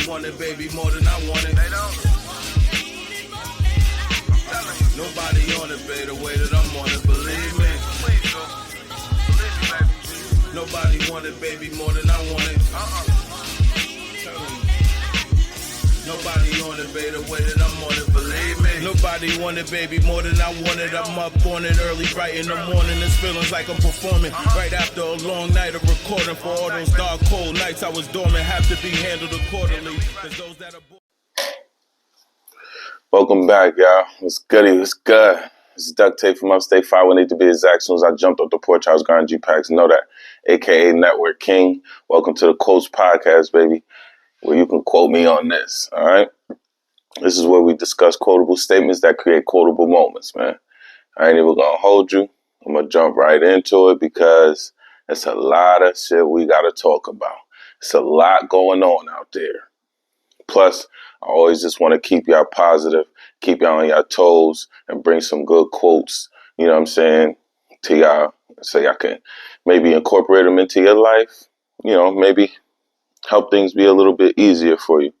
want it, baby, more than I want it. They don't. Nobody on it, baby, the way that I'm on it, believe me. Please do. Believe me, baby. Nobody want it, baby, more than I want it. Nobody on it, baby, the way that I'm on it, believe me. Nobody want it, baby, more than I want it. I'm up on it early, bright in the morning. This feelings like I'm performing right after a long night of recording. For all those dark, cold nights I was dormant, have to be handled accordingly. Cause those that are... Welcome back, y'all. What's goody? What's good? This is Duct Tape from Upstate 518 to be exact. As soon as I jumped off the porch, I was going G-Packs. Know that, a.k.a. Network King. Welcome to the Quotes Podcast, baby, where you can quote me on this, all right? This is where we discuss quotable statements that create quotable moments, man. I ain't even going to hold you. I'm going to jump right into it because it's a lot of shit we got to talk about. It's a lot going on out there. Plus, I always just want to keep y'all positive, keep y'all on your toes, and bring some good quotes, you know what I'm saying, to y'all, so y'all can maybe incorporate them into your life, you know, maybe help things be a little bit easier for you,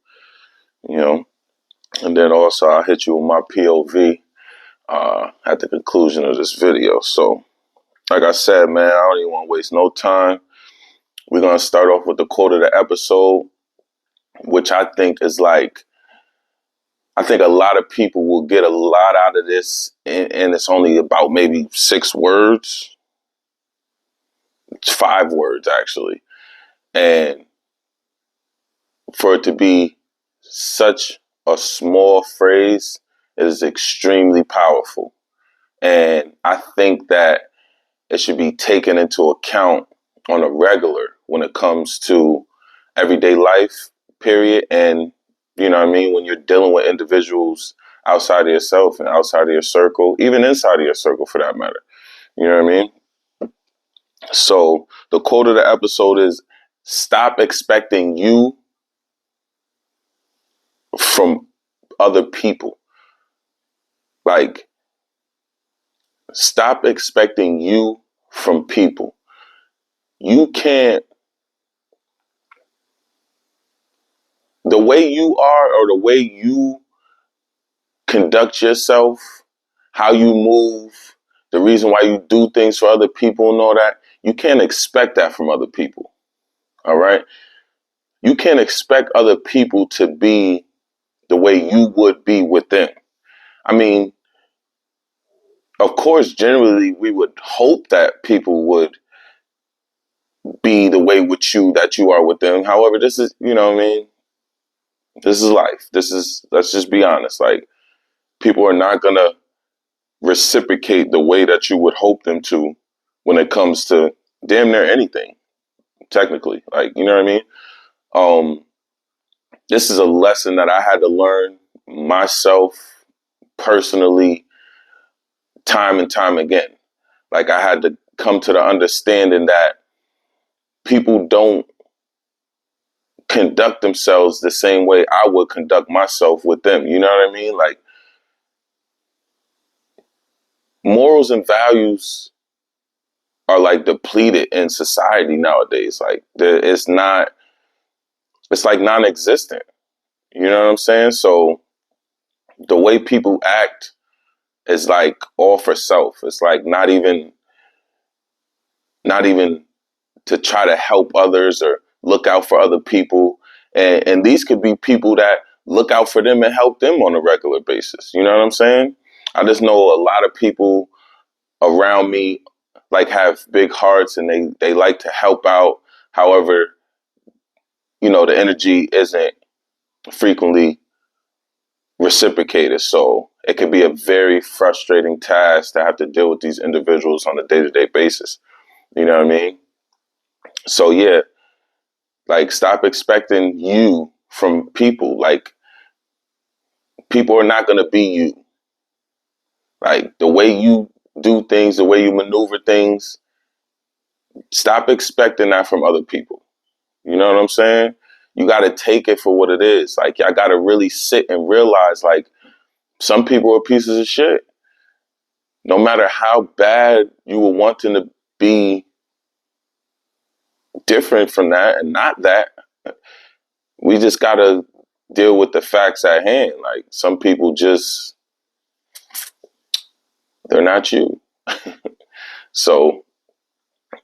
you know. And then also I'll hit you with my POV at the conclusion of this video. So, like I said, man, I don't even want to waste no time. We're going to start off with the quote of the episode, which I think is like, I think a lot of people will get a lot out of this, and it's only about maybe 6 words. It's 5 words, actually. And for it to be such a small phrase, it is extremely powerful. And I think that it should be taken into account on a regular when it comes to everyday life, period, and you know what I mean? When you're dealing with individuals outside of yourself and outside of your circle, even inside of your circle for that matter. You know what I mean? So the quote of the episode is, stop expecting you from other people. Like, stop expecting you from people. You can't, the way you are or the way you conduct yourself, how you move, the reason why you do things for other people and all that, you can't expect that from other people. All right? You can't expect other people to be the way you would be with them. I mean, of course, generally we would hope that people would be the way with you that you are with them. However, this is, you know what I mean? This is life. Let's just be honest. Like, people are not going to reciprocate the way that you would hope them to when it comes to damn near anything, technically. Like, you know what I mean? This is a lesson that I had to learn myself personally time and time again. Like, I had to come to the understanding that people don't conduct themselves the same way I would conduct myself with them. You know what I mean? Like, morals and values are like depleted in society nowadays. Like, it's like non-existent. You know what I'm saying? So the way people act is like all for self. It's like not even to try to help others or look out for other people. And these could be people that look out for them and help them on a regular basis. You know what I'm saying? I just know a lot of people around me like have big hearts and they like to help out. However, you know, the energy isn't frequently reciprocated. So it can be a very frustrating task to have to deal with these individuals on a day-to-day basis. You know what I mean? So yeah, like, stop expecting you from people. Like, people are not going to be you. Like, the way you do things, the way you maneuver things, stop expecting that from other people. You know what I'm saying? You got to take it for what it is. Like, y'all got to really sit and realize, like, some people are pieces of shit. No matter how bad you will want them to be different from that and not that, we just got to deal with the facts at hand. Like, some people just, they're not you. So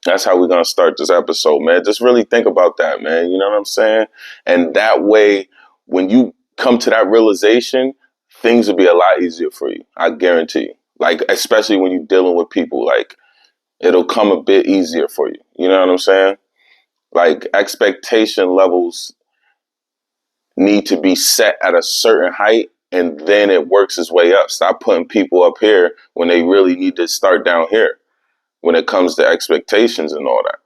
that's how we're going to start this episode, man. Just really think about that, man. You know what I'm saying? And that way, when you come to that realization, things will be a lot easier for you. I guarantee you. Like, especially when you're dealing with people, like, it'll come a bit easier for you. You know what I'm saying? Like, expectation levels need to be set at a certain height, and then it works its way up. Stop putting people up here when they really need to start down here when it comes to expectations and all that.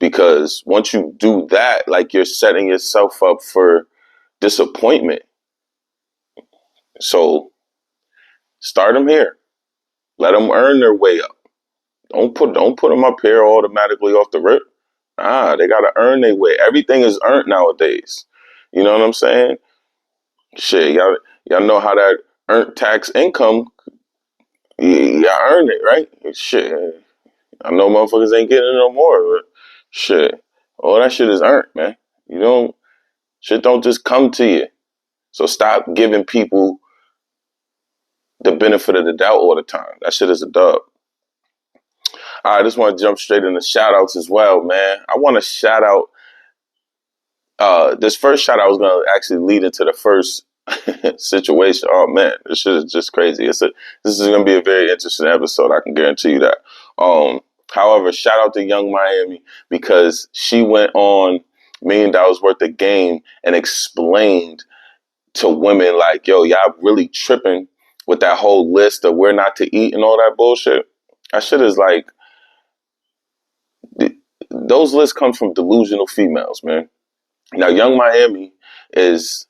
Because once you do that, like, you're setting yourself up for disappointment. So start them here. Let them earn their way up. Don't put them up here automatically off the rip. They gotta earn their way. Everything is earned nowadays. You know what I'm saying? Shit, y'all know how that earned tax income. Y'all earn it, right? Shit, I know motherfuckers ain't getting it no more, but shit, all that shit is earned, man. Shit don't just come to you. So stop giving people the benefit of the doubt all the time. That shit is a dub. I just want to jump straight into shout outs as well, man. I want to shout out this first shout out was going to actually lead into the first situation. Oh man, this shit is just crazy. This is going to be a very interesting episode. I can guarantee you that. However, shout out to Young Miami, because she went on $1 Million Worth of Game and explained to women like, yo, y'all really tripping with that whole list of where not to eat and all that bullshit. That shit is like, those lists come from delusional females, man. Now, Young Miami is,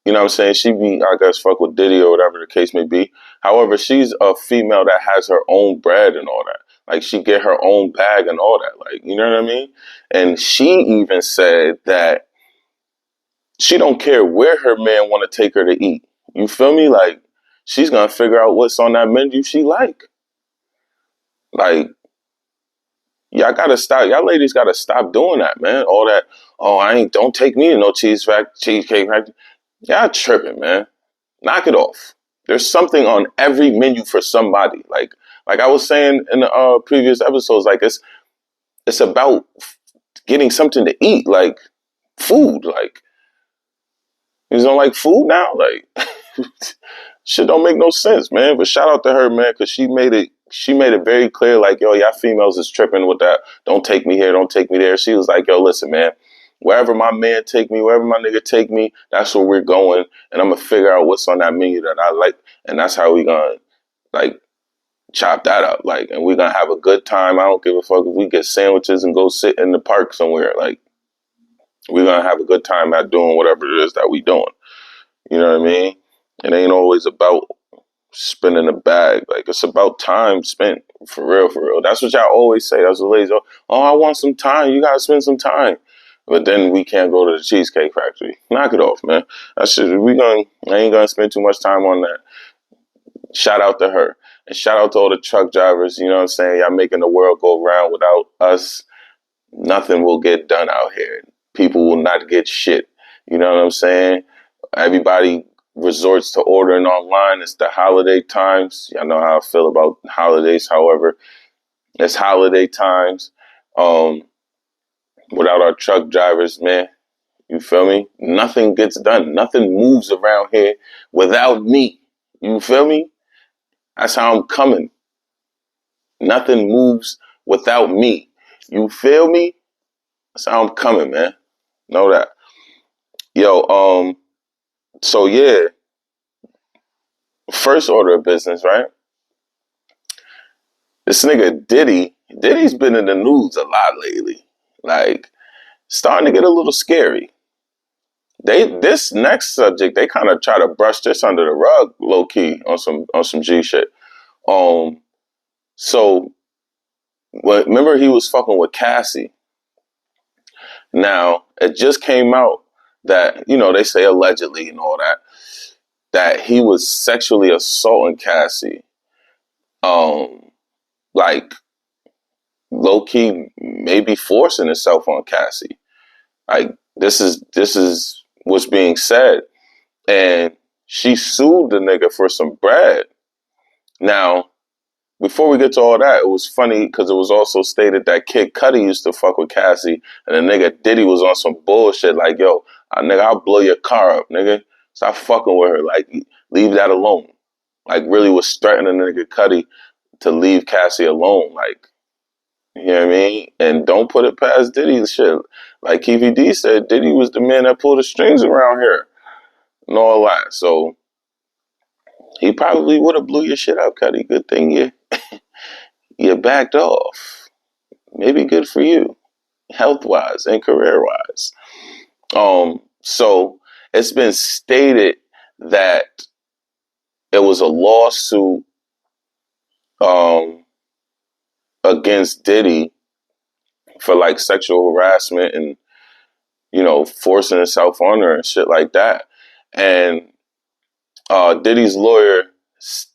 you know what I'm saying, she be, I guess, fuck with Diddy or whatever the case may be. However, she's a female that has her own bread and all that. Like, she get her own bag and all that. Like, you know what I mean? And she even said that she don't care where her man want to take her to eat. You feel me? Like, she's going to figure out what's on that menu she like. Like, y'all gotta stop. Y'all ladies gotta stop doing that, man. All that, don't take me to no cheesecake factory. Y'all tripping, man. Knock it off. There's something on every menu for somebody. Like I was saying in the previous episodes, like, it's about getting something to eat, like food. Like, you don't like food now? Like, shit don't make no sense, man. But shout out to her, man, because she made it very clear, like, yo, y'all females is tripping with that. Don't take me here, don't take me there. She was like, yo, listen, man, wherever my man take me, wherever my nigga take me, that's where we're going. And I'm going to figure out what's on that menu that I like. And that's how we going to, like, chop that up. Like, and we're going to have a good time. I don't give a fuck if we get sandwiches and go sit in the park somewhere. Like, we're going to have a good time at doing whatever it is that we doing. You know what I mean? It ain't always about spending a bag. Like, it's about time spent. For real, for real. That's what y'all always say. That's what ladies are. Oh, I want some time. You gotta spend some time. But then we can't go to the Cheesecake Factory. Knock it off, man. I ain't gonna spend too much time on that. Shout out to her. And shout out to all the truck drivers. You know what I'm saying? Y'all making the world go round. Without us, nothing will get done out here. People will not get shit. You know what I'm saying? Everybody resorts to ordering online. It's the holiday times. Y'all know how I feel about holidays. However, it's holiday times. Without our truck drivers, man, you feel me? Nothing gets done. Nothing moves around here without me. You feel me? That's how I'm coming. Nothing moves without me. You feel me? That's how I'm coming, man. Know that. Yo, so yeah. First order of business, right? This nigga Diddy's been in the news a lot lately. Like, starting to get a little scary. This next subject, they kind of try to brush this under the rug, low key, on some G shit. So remember he was fucking with Cassie. Now, it just came out that, you know, they say allegedly and all that he was sexually assaulting Cassie. Like, low-key maybe forcing itself on Cassie. Like, this is what's being said. and she sued the nigga for some bread. Now, before we get to all that, it was funny because it was also stated that Kid Cudi used to fuck with Cassie, and the nigga Diddy was on some bullshit like, yo, nigga, I'll blow your car up, nigga. Stop fucking with her. Like, leave that alone. Like, really was threatening the nigga Cudi to leave Cassie alone. Like, you know what I mean? And don't put it past Diddy shit. Like Keefy D said, Diddy was the man that pulled the strings around here and all that. So he probably would have blew your shit up, Cudi. Good thing you backed off. Maybe good for you, health-wise and career-wise. So it's been stated that it was a lawsuit against Diddy for like sexual harassment and, you know, forcing himself on her and shit like that. And Diddy's lawyer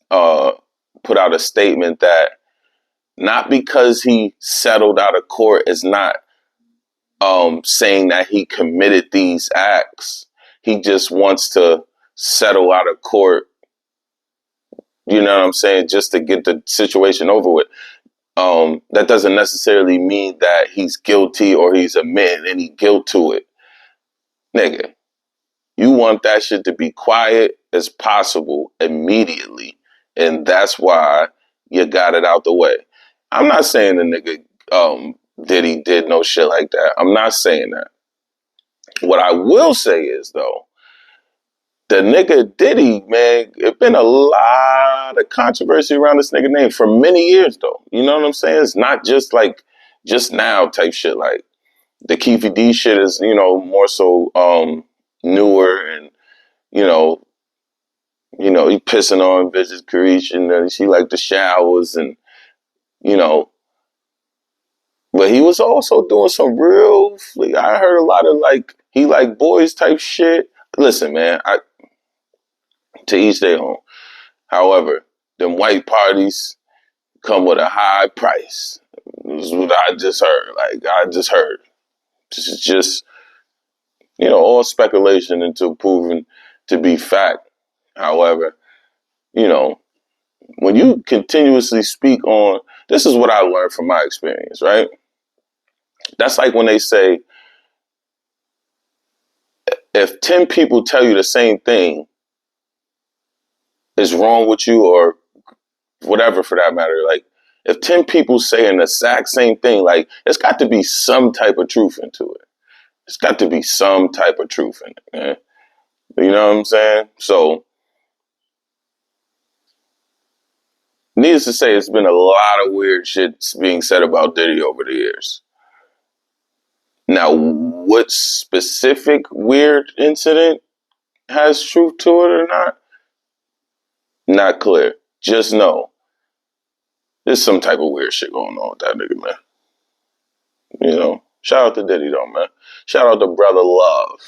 put out a statement that not because he settled out of court is not saying that he committed these acts. He just wants to settle out of court, you know what I'm saying, just to get the situation over with. That doesn't necessarily mean that he's guilty or he's admitting any guilt to it. Nigga, you want that shit to be quiet as possible immediately. And that's why you got it out the way. I'm not saying the nigga Diddy did no shit like that. I'm not saying that. What I will say is, though, the nigga Diddy, man, it's been a lot of controversy around this nigga name for many years, though. You know what I'm saying? It's not just like just now type shit. Like the Keefy D shit is, you know, more so newer, and you know, he pissing on bitches, Carisha, and she like the showers, and you know. But he was also doing some real, I heard a lot of like, he like boys type shit. Listen, man, to each their own. However, them white parties come with a high price. This is what I just heard. Like, I just heard. This is just, you know, all speculation until proven to be fact. However, you know, when you continuously speak on, this is what I learned from my experience, right? That's like when they say, if 10 people tell you the same thing is wrong with you, or whatever for that matter, like if 10 people saying the exact same thing, like it's got to be some type of truth into it. It's got to be some type of truth in it, man. You know what I'm saying? So, needless to say, it's been a lot of weird shit being said about Diddy over the years. Now, what specific weird incident has truth to it or not? Not clear. Just know there's some type of weird shit going on with that nigga, man. You know, shout out to Diddy though, man. Shout out to Brother Love,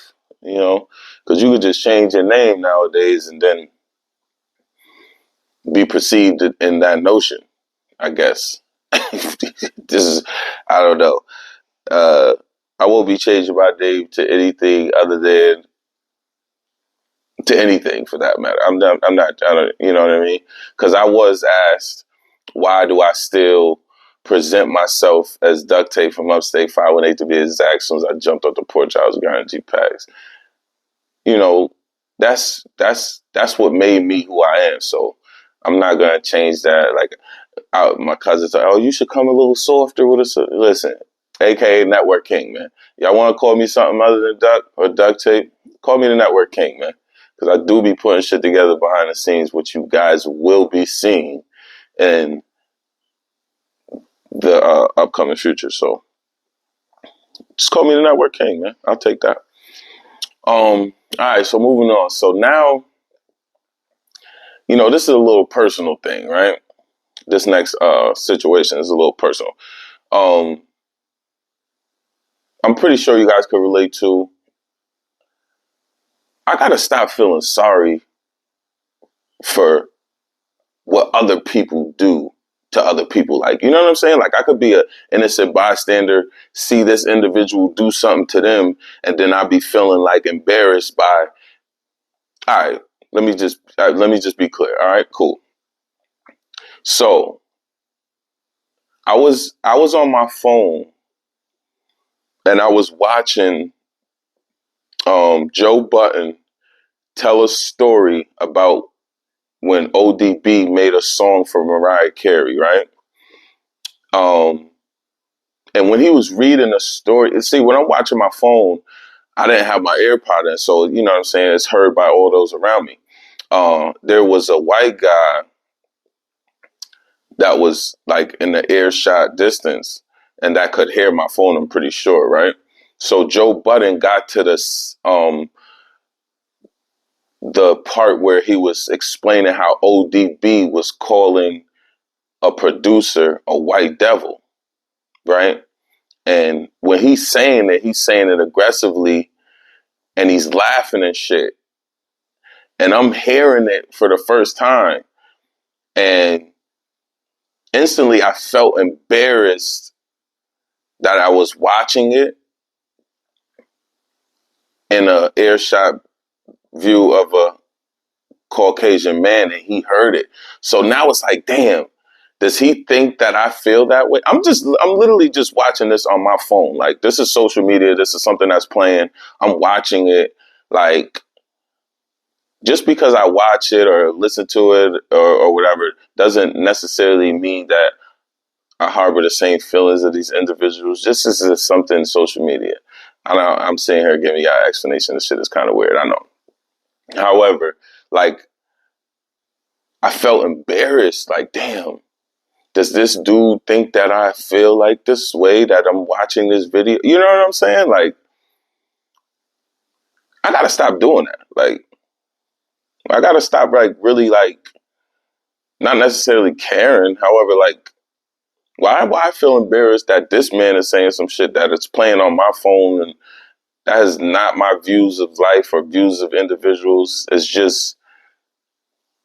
you know, because you could just change your name nowadays and then be perceived in that notion, I guess. This is, I don't know. I won't be changing my name to anything other than to anything for that matter. I'm not, you know what I mean? Because I was asked, why do I still present myself as Duct Tape from Upstate 518 to be exact? As soon as I jumped off the porch, I was grinding G-Packs. You know, that's what made me who I am. So I'm not going to change that. Like, my cousins are, oh, you should come a little softer with us. Listen, AKA Network King, man. Y'all want to call me something other than Duck or Duct Tape? Call me the Network King, man. Because I do be putting shit together behind the scenes, which you guys will be seeing in the upcoming future. So just call me the Network King, man. I'll take that. All right, so moving on. So now, you know, this is a little personal thing, right? This next situation is a little personal. I'm pretty sure you guys could relate to. I gotta stop feeling sorry for what other people do to other people. Like, you know what I'm saying? Like, I could be an innocent bystander, see this individual do something to them, and then I'd be feeling like embarrassed by All right. Let me just be clear. All right, cool. So I was on my phone and I was watching Joe Budden tell a story about when ODB made a song for Mariah Carey, right? Um, and when he was reading the story, see, when I'm watching my phone, I didn't have my AirPod in, so you know what I'm saying, it's heard by all those around me. There was a white guy that was like in the earshot distance and that could hear my phone, I'm pretty sure, right? So Joe Budden got to this the part where he was explaining how ODB was calling a producer a white devil, right? And when he's saying it aggressively and he's laughing and shit. And I'm hearing it for the first time. And instantly I felt embarrassed that I was watching it in a earshot view of a Caucasian man and he heard it. So now it's like, damn, does he think that I feel that way? I'm literally just watching this on my phone. Like, this is social media. This is something that's playing. I'm watching it. Like, just because I watch it or listen to it or whatever doesn't necessarily mean that I harbor the same feelings of these individuals. This is just something social media. I'm sitting here giving y'all an explanation. This shit is kind of weird. I know. However, like, I felt embarrassed. Like, damn, does this dude think that I feel like this way that I'm watching this video? You know what I'm saying? Like, I gotta stop doing that. Like, I gotta stop, like, really, like, not necessarily caring. However, like, why I feel embarrassed that this man is saying some shit that it's playing on my phone and that is not my views of life or views of individuals. It's just,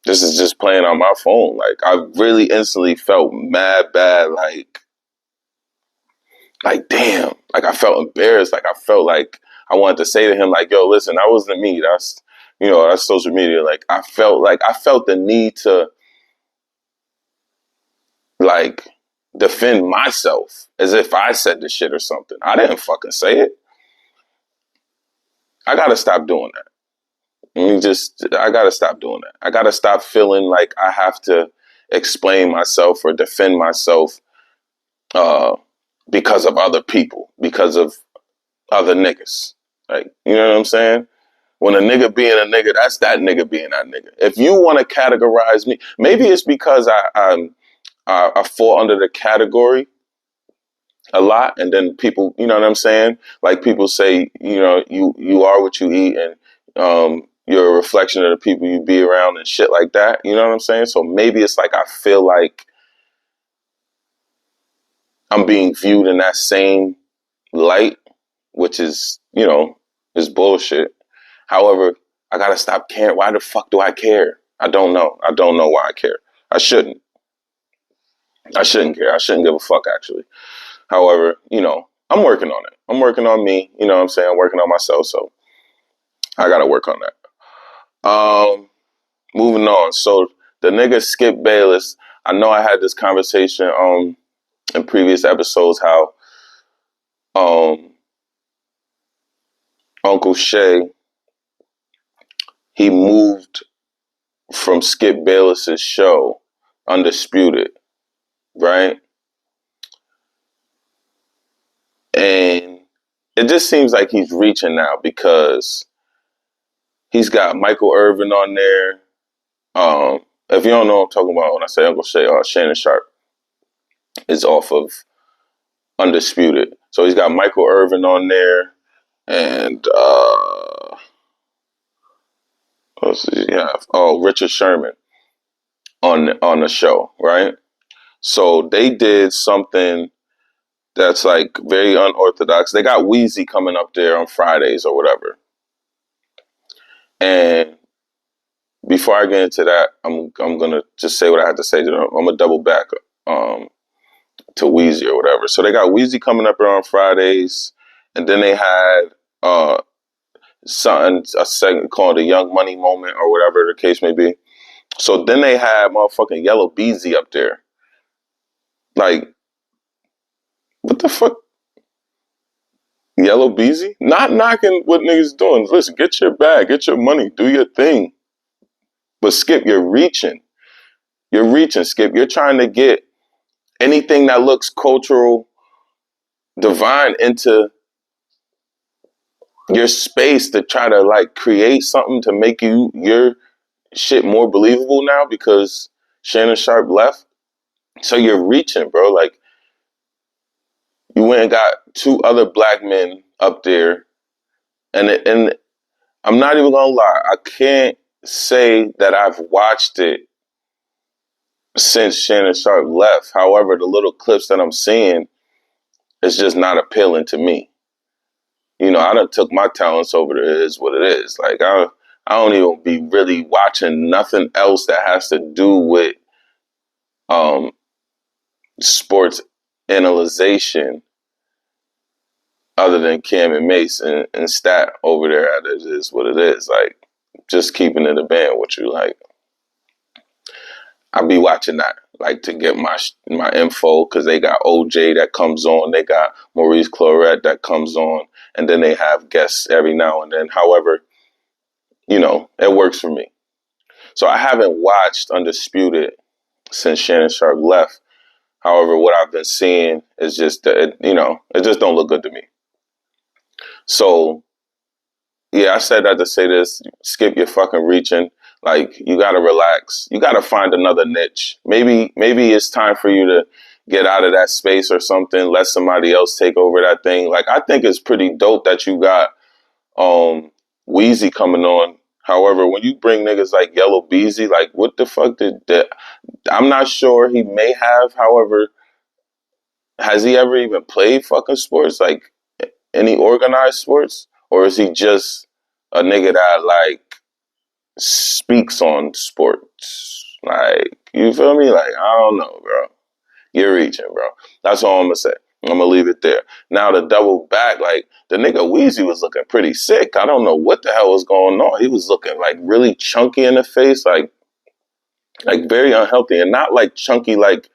this is just playing on my phone. Like, I really instantly felt mad bad, like, damn, like, I felt embarrassed. Like, I felt like I wanted to say to him, like, yo, listen, that wasn't me. That's, you know, that's social media. Like, I felt the need to, like, defend myself as if I said this shit or something. I didn't fucking say it. I gotta stop doing that. I gotta stop doing that. I gotta stop feeling like I have to explain myself or defend myself because of other people, because of other niggas. Like, you know what I'm saying? When a nigga being a nigga, that's that nigga being that nigga. If you want to categorize me, maybe it's because I fall under the category a lot, and then people, you know what I'm saying? Like, people say, you know, you are what you eat, and you're a reflection of the people you be around and shit like that. You know what I'm saying? So maybe it's like I feel like I'm being viewed in that same light, which is, you know, is bullshit. However, I gotta stop caring. Why the fuck do I care? I don't know. I don't know why I care. I shouldn't. I shouldn't care. I shouldn't give a fuck, actually. However, you know, I'm working on it. I'm working on me. You know what I'm saying? I'm working on myself. So I got to work on that. Moving on. So the nigga Skip Bayless, I know I had this conversation in previous episodes how Uncle Shay, he moved from Skip Bayless's show, Undisputed, right? And it just seems like he's reaching now because he's got Michael Irvin on there. If you don't know what I'm talking about when I say Uncle Shay, Shannon Sharp is off of Undisputed. So he's got Michael Irvin on there and what else does he have? Oh, Richard Sherman on the show, right? So they did something that's like very unorthodox. They got Wheezy coming up there on Fridays or whatever. And before I get into that, I'm gonna just say what I have to say. I'm gonna double back to Wheezy or whatever. So they got Wheezy coming up here on Fridays, and then they had something, a segment called a Young Money moment or whatever the case may be. So then they had motherfucking Yellow Beezy up there. Like, what the fuck? Yellow Beezy? Not knocking what niggas doing. Listen, get your bag, get your money, do your thing. But Skip, you're reaching. You're reaching, Skip. You're trying to get anything that looks cultural, divine into your space to try to like create something to make your shit more believable now because Shannon Sharp left. So you're reaching, bro. Like, you went and got two other black men up there, and I'm not even gonna lie, I can't say that I've watched it since Shannon Sharp left. However, the little clips that I'm seeing is just not appealing to me. You know, I done took my talents over to it is what it is. Like, I don't even be really watching nothing else that has to do with sports analyzation other than Cam and Mace and Stat over there at it is what it is. Like, just keeping it a band with you. Like, I be watching that, like, to get my info, because they got OJ that comes on, they got Maurice Clarett that comes on, and then they have guests every now and then. However, you know, it works for me. So I haven't watched Undisputed since Shannon Sharp left. However, what I've been seeing is just that, you know, it just don't look good to me. So, yeah, I said that to say this. Skip, your fucking reaching. Like, you gotta relax. You gotta find another niche. Maybe it's time for you to get out of that space or something. Let somebody else take over that thing. Like, I think it's pretty dope that you got Wheezy coming on. However, when you bring niggas like Yellow Beezy, like, what the fuck I'm not sure he may have. However, has he ever even played fucking sports? Like, any organized sports? Or is he just a nigga that, like, speaks on sports? Like, you feel me? Like, I don't know, bro. You're reaching, bro. That's all I'm gonna say. I'm gonna leave it there. Now to double back, like, the nigga Wheezy was looking pretty sick. I don't know what the hell was going on. He was looking like really chunky in the face, like very unhealthy, and not like chunky like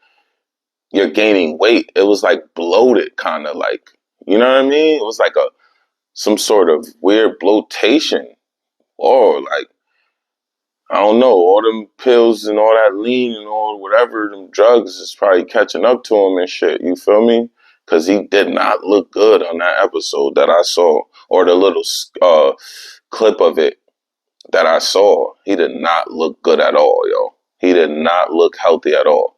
you're gaining weight. It was like bloated, kind of like, you know what I mean? It was like some sort of weird bloatation, or like, I don't know, all them pills and all that lean and all whatever, them drugs is probably catching up to him and shit, you feel me? Because he did not look good on that episode that I saw, or the little clip of it that I saw. He did not look good at all, yo. He did not look healthy at all.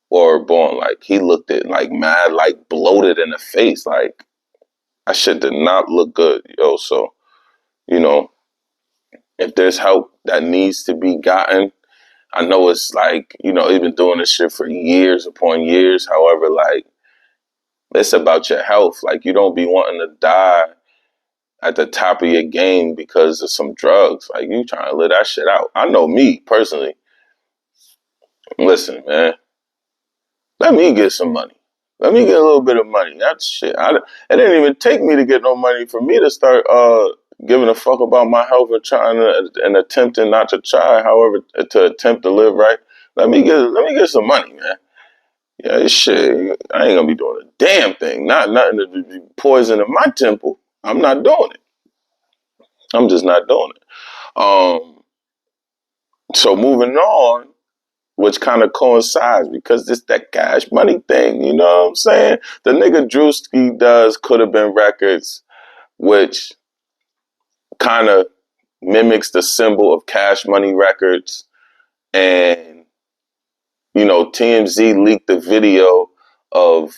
Or born, like, he looked at, like, mad, like, bloated in the face. Like, that shit did not look good, yo. So, you know, if there's help that needs to be gotten, I know it's like, you know, he's been doing this shit for years upon years. However, like, it's about your health. Like, you don't be wanting to die at the top of your game because of some drugs. Like, you trying to live that shit out. I know me, personally. Listen, man. Let me get some money. Let me get a little bit of money. That shit. It didn't even take me to get no money for me to start giving a fuck about my health and trying to, and attempting not to try, however, to attempt to live right. Let me get some money, man. Yeah, shit. I ain't gonna be doing a damn thing. Nothing to be poisoning my temple. I'm not doing it. I'm just not doing it. So moving on, which kind of coincides because it's that Cash Money thing, you know what I'm saying? The nigga Drewski does Could Have Been Records, which kind of mimics the symbol of Cash Money Records. And, you know, TMZ leaked the video of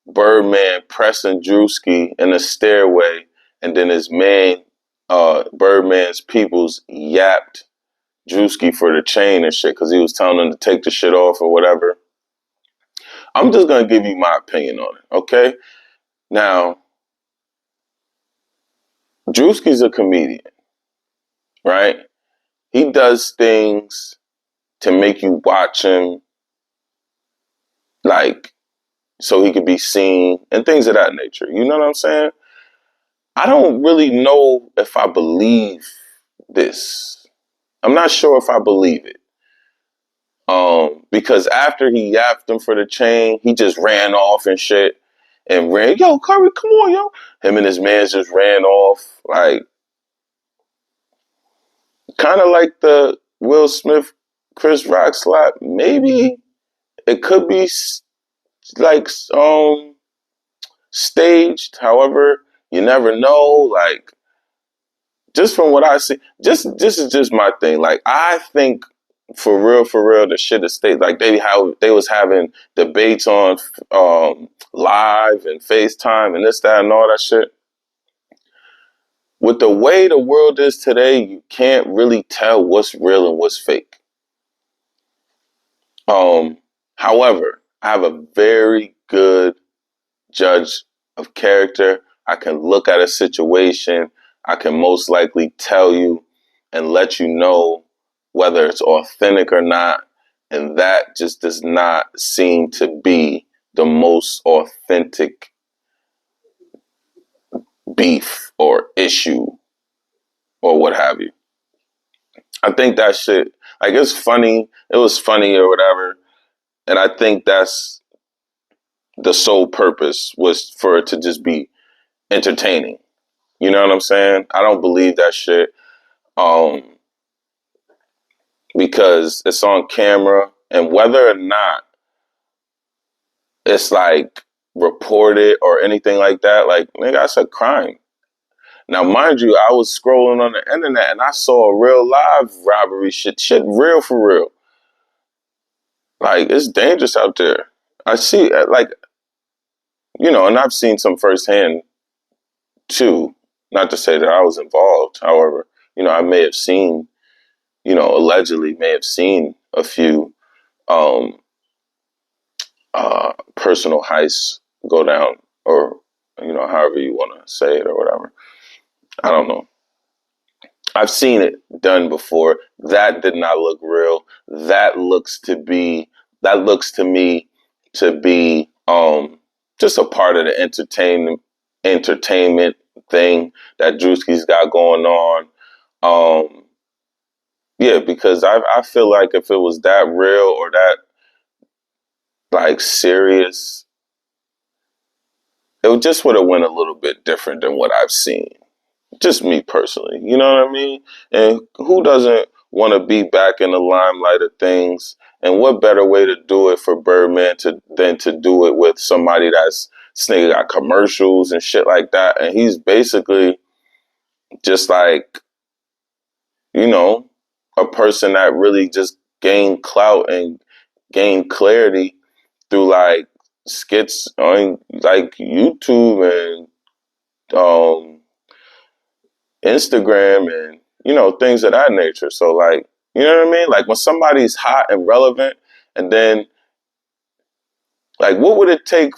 Birdman pressing Drewski in a stairway, and then his man, Birdman's peoples, yapped Drewski for the chain and shit because he was telling him to take the shit off or whatever. I'm just going to give you my opinion on it, okay? Now, Drewski's a comedian, right? He does things to make you watch him, like, so he could be seen and things of that nature. You know what I'm saying? I don't really know if I believe this. I'm not sure if I believe it. Because after he yapped him for the chain, he just ran off and shit. And ran, yo, Curry, come on, yo. Him and his man just ran off. Like, kind of like the Will Smith, Chris Rock slap. Maybe it could be like staged. However, you never know. Like, just from what I see, this is just my thing. Like, I think for real, the shit is staged. Like they was having debates on live and FaceTime and this, that, and all that shit. With the way the world is today, you can't really tell what's real and what's fake. However, I have a very good judge of character. I can look at a situation. I can most likely tell you and let you know whether it's authentic or not. And that just does not seem to be the most authentic beef or issue or what have you. I think that shit, like, it's funny. It was funny or whatever. And I think that's the sole purpose, was for it to just be entertaining. You know what I'm saying? I don't believe that shit. Because it's on camera, and whether or not it's like reported or anything like that, like, nigga, that's a crime. Now, mind you, I was scrolling on the internet and I saw a real live robbery shit real for real. Like, it's dangerous out there. I see, like, you know, and I've seen some firsthand too. Not to say that I was involved. However, you know, I may have seen, you know, allegedly may have seen a few personal heists go down, or, you know, however you want to say it or whatever. I don't know. I've seen it done before. That did not look real. That looks to me to be just a part of the entertainment thing that Drewski's got going on. Yeah, because I feel like if it was that real or that, like, serious, it just would have went a little bit different than what I've seen. Just me personally, you know what I mean? And who doesn't want to be back in the limelight of things? And what better way to do it for Birdman than to do it with somebody that's, this nigga got commercials and shit like that, and he's basically just like, you know, a person that really just gained clout and gained clarity through like skits on like YouTube and Instagram and, you know, things of that nature. So, like, you know what I mean? Like, when somebody's hot and relevant, and then, like, what would it take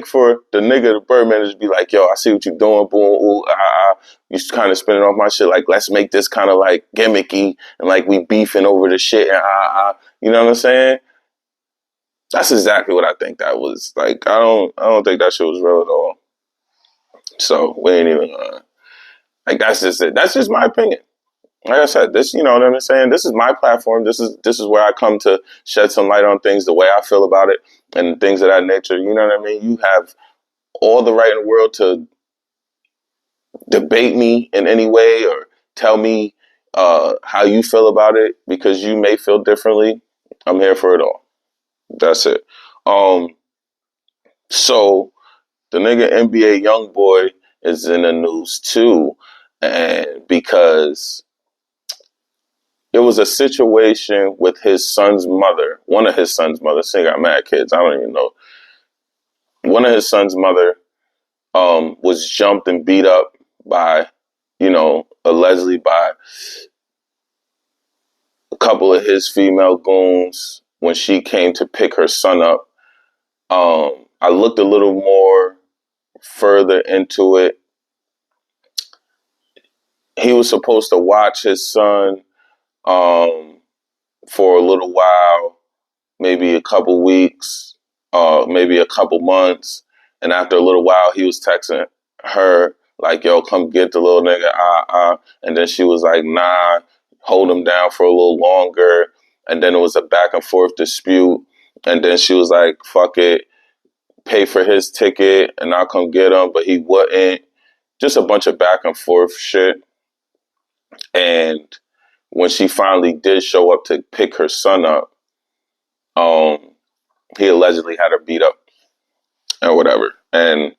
for the nigga, the Birdman, to just be like, yo, I see what you're doing, boom, ooh, you kind of spinning off my shit, like, let's make this kind of like gimmicky and like we beefing over the shit, and you know what I'm saying? That's exactly what I think that was. Like, I don't think that shit was real at all. So we ain't even like, that's just it. That's just my opinion. Like I said, this, you know what I'm saying? This is my platform. This is where I come to shed some light on things, the way I feel about it, and things of that nature. You know what I mean? You have all the right in the world to debate me in any way or tell me how you feel about it, because you may feel differently. I'm here for it all. That's it. So the nigga NBA YoungBoy is in the news too, and because it was a situation with his son's mother, one of his son's mothers. He got mad kids. I don't even know. One of his son's mother was jumped and beat up by, you know, allegedly by a couple of his female goons when she came to pick her son up. I looked a little more further into it. He was supposed to watch his son for a little while, maybe a couple weeks, maybe a couple months. And after a little while, he was texting her like, yo, come get the little nigga, and then she was like, nah, hold him down for a little longer, and then it was a back and forth dispute, and then she was like, fuck it, pay for his ticket, and I'll come get him, but he wouldn't. Just a bunch of back and forth shit. And when she finally did show up to pick her son up, he allegedly had her beat up or whatever. And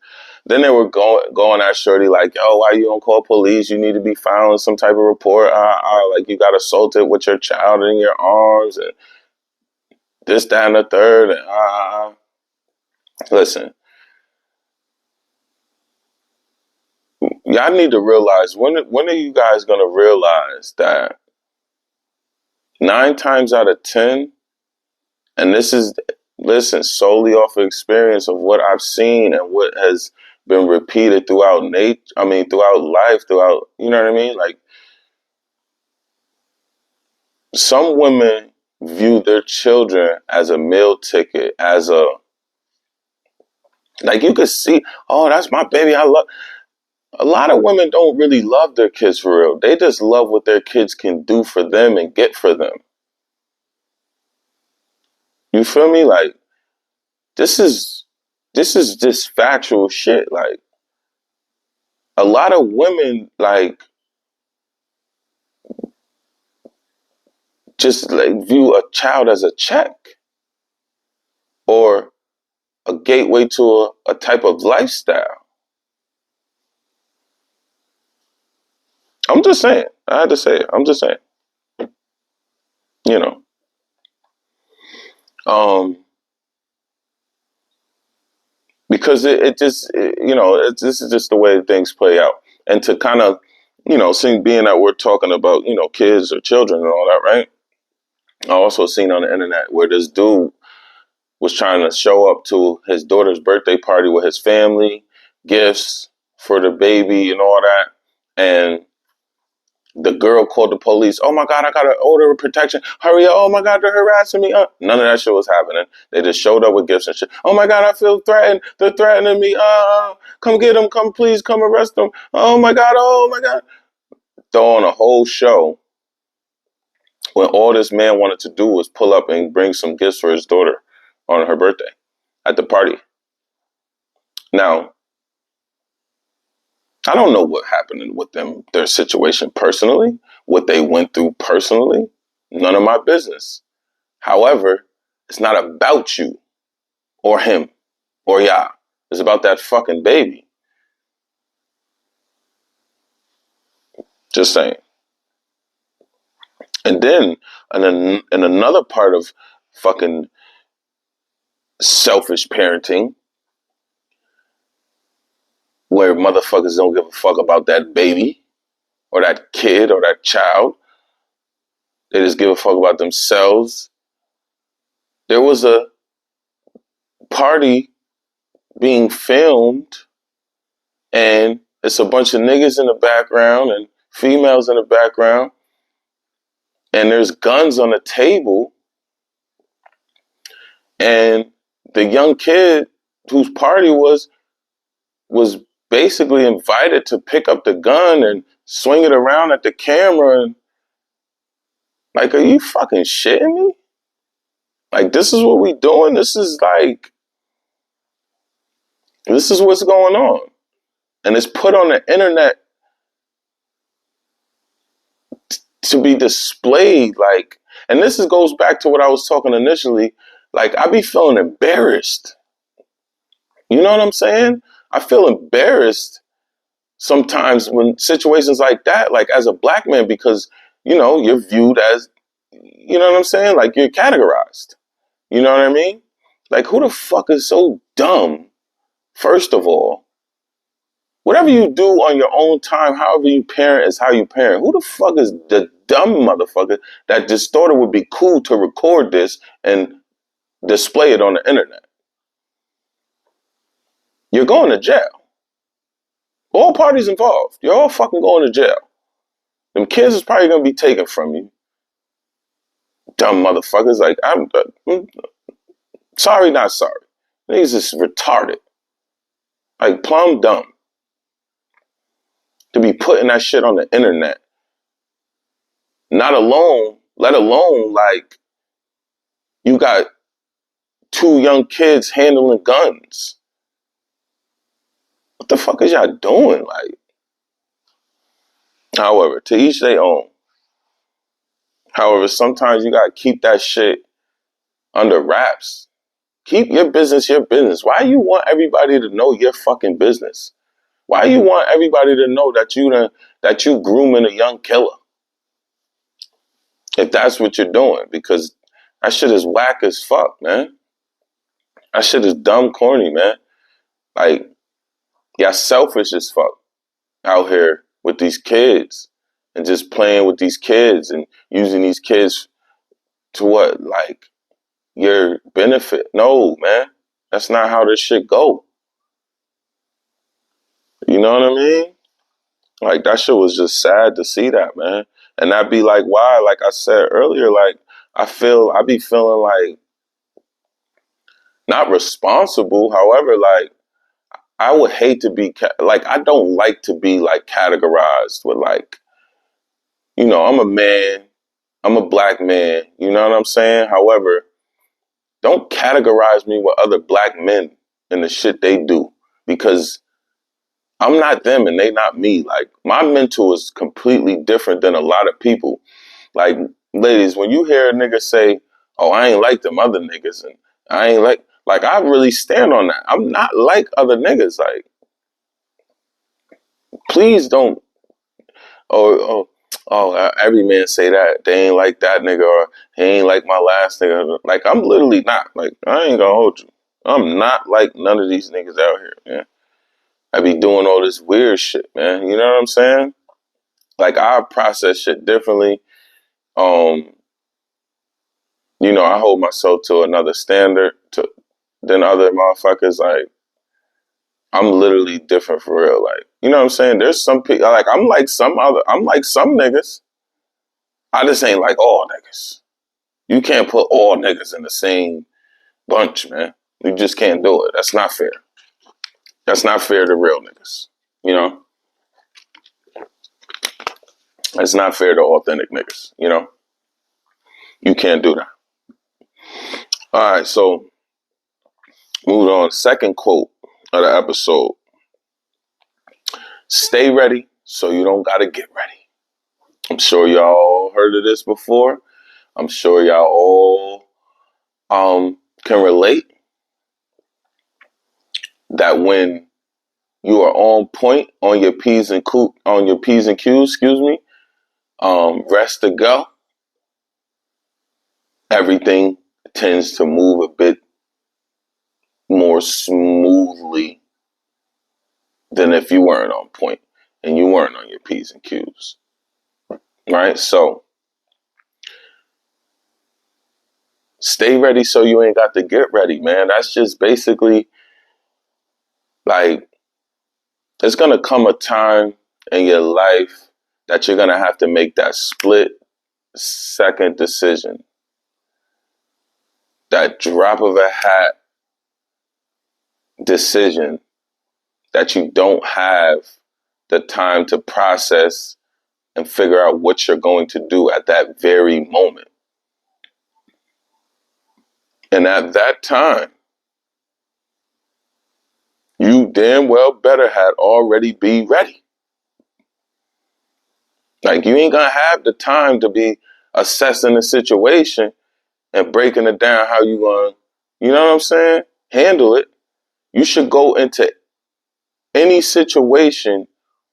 then they were going at Shorty like, yo, why you don't call police? You need to be filing some type of report. Like you got assaulted with your child in your arms and this, that, and the third. And listen, y'all need to realize, when are you guys going to realize that 9 times out of 10, and this is, listen, solely off of experience of what I've seen and what has been repeated throughout throughout life, throughout, you know what I mean? Like, some women view their children as a meal ticket, as a, like, you could see, oh, that's my baby, I love. A lot of women don't really love their kids for real. They just love what their kids can do for them and get for them. You feel me? Like, this is just factual shit. Like, a lot of women, like, just like view a child as a check or a gateway to a type of lifestyle. I'm just saying. I had to say it. I'm just saying. You know. Because this is just the way things play out. And to kind of, being that we're talking about, kids or children and all that, right? I also seen on the internet where this dude was trying to show up to his daughter's birthday party with his family, gifts for the baby and all that. And the girl called the police. Oh my God, I got an order of protection. Hurry up. Oh my God, they're harassing me. None of that shit was happening. They just showed up with gifts and shit. Oh my God, I feel threatened. They're threatening me. Come get them. Come, please, come arrest them. Oh my God. Oh my God. Throwing a whole show when all this man wanted to do was pull up and bring some gifts for his daughter on her birthday at the party. Now, I don't know what happened with them, their situation personally, what they went through personally. None of my business. However, it's not about you or him or y'all. It's about that fucking baby. Just saying. And then, in another part of fucking selfish parenting, where motherfuckers don't give a fuck about that baby or that kid or that child. They just give a fuck about themselves. There was a party being filmed and it's a bunch of niggas in the background and females in the background and there's guns on the table and the young kid whose party was basically invited to pick up the gun and swing it around at the camera and like, are you fucking shitting me? Like, this is what we doing? This is what's going on. And it's put on the internet to be displayed. Like, and goes back to what I was talking initially. Like, I be feeling embarrassed. You know what I'm saying? I feel embarrassed sometimes when situations like that, like as a black man, because, you're viewed as, you know what I'm saying? Like, you're categorized. You know what I mean? Like, who the fuck is so dumb? First of all, whatever you do on your own time, however you parent is how you parent. Who the fuck is the dumb motherfucker that this thought it would be cool to record this and display it on the internet? You're going to jail. All parties involved. You're all fucking going to jail. Them kids is probably going to be taken from you. Dumb motherfuckers. Like, I'm sorry, not sorry. Niggas is retarded. Like, plumb dumb. to be putting that shit on the internet. Let alone, like, you got 2 young kids handling guns. What the fuck is y'all doing? Like, however, to each their own. However, sometimes you gotta keep that shit under wraps. Keep your business your business. Why you want everybody to know your fucking business? Why you want everybody to know that you grooming a young killer? If that's what you're doing, because that shit is whack as fuck, man. That shit is dumb corny, man. Like, y'all selfish as fuck out here with these kids and just playing with these kids and using these kids to what? Like, your benefit. No, man. That's not how this shit go. You know what I mean? Like, that shit was just sad to see that, man. And that'd be like why, like I said earlier, like, I be feeling like not responsible. However, like, I would hate to be, like, I don't like to be, like, categorized with, like, you know, I'm a man, I'm a black man, you know what I'm saying? However, don't categorize me with other black men and the shit they do, because I'm not them and they not me. Like, my mental is completely different than a lot of people. Like, ladies, when you hear a nigga say, oh, I ain't like them other niggas, and I ain't like, I really stand on that. I'm not like other niggas. Like, please don't, every man say that. They ain't like that nigga, or he ain't like my last nigga. Like, I'm literally not. Like, I ain't gonna hold you. I'm not like none of these niggas out here, man. I be doing all this weird shit, man. You know what I'm saying? Like, I process shit differently. You know, I hold myself to another standard than other motherfuckers. Like, I'm literally different for real. Like, you know what I'm saying? There's some people, like, I'm like some niggas. I just ain't like all niggas. You can't put all niggas in the same bunch, man. You just can't do it. That's not fair. That's not fair to real niggas. You know? It's not fair to authentic niggas, you know? You can't do that. All right, so moving on. Second quote of the episode. Stay ready so you don't gotta get ready. I'm sure y'all heard of this before. I'm sure y'all all can relate that when you are on point on your P's and Q's, rest to go, everything tends to move a bit more smoothly than if you weren't on point and you weren't on your P's and Q's. Right? So stay ready so you ain't got to get ready, man. That's just basically like, there's going to come a time in your life that you're going to have to make that split second decision. That drop of a hat decision that you don't have the time to process and figure out what you're going to do at that very moment. And at that time, you damn well better had already be ready. Like, you ain't gonna have the time to be assessing the situation and breaking it down how you gonna, you know what I'm saying? Handle it. You should go into any situation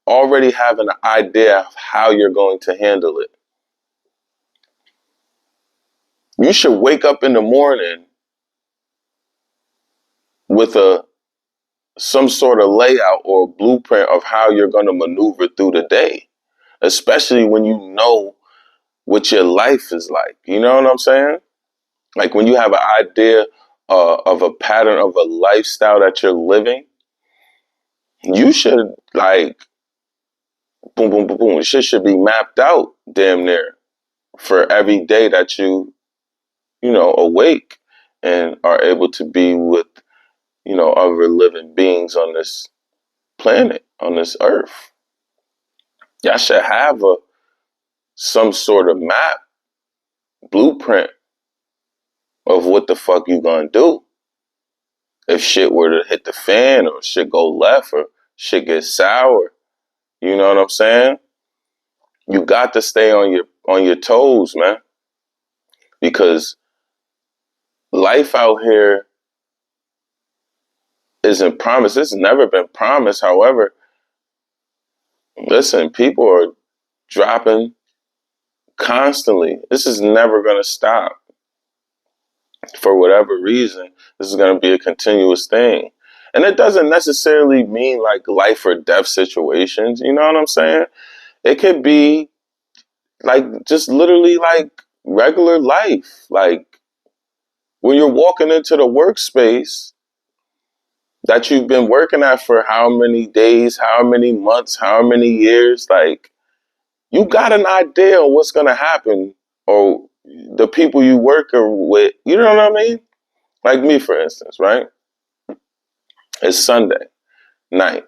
already having an idea of how you're going to handle it. You should wake up in the morning with some sort of layout or blueprint of how you're going to maneuver through the day, especially when you know what your life is like. You know what I'm saying? Like, when you have an idea of a pattern of a lifestyle that you're living, you should, like, boom, boom, boom, boom. Shit should be mapped out damn near for every day that you awake and are able to be with, other living beings on this planet, on this earth. Y'all should have some sort of map, blueprint of what the fuck you gonna do if shit were to hit the fan or shit go left or shit get sour. You know what I'm saying? You got to stay on your toes, man, because life out here isn't promised. It's never been promised. However, listen, people are dropping constantly. This is never going to stop. For whatever reason, this is going to be a continuous thing. And it doesn't necessarily mean like life or death situations. You know what I'm saying? It could be like just literally like regular life. Like when you're walking into the workspace that you've been working at for how many days, how many months, how many years, like you got an idea of what's going to happen or the people you work with. You know what I mean? Like me, for instance, right? It's Sunday night.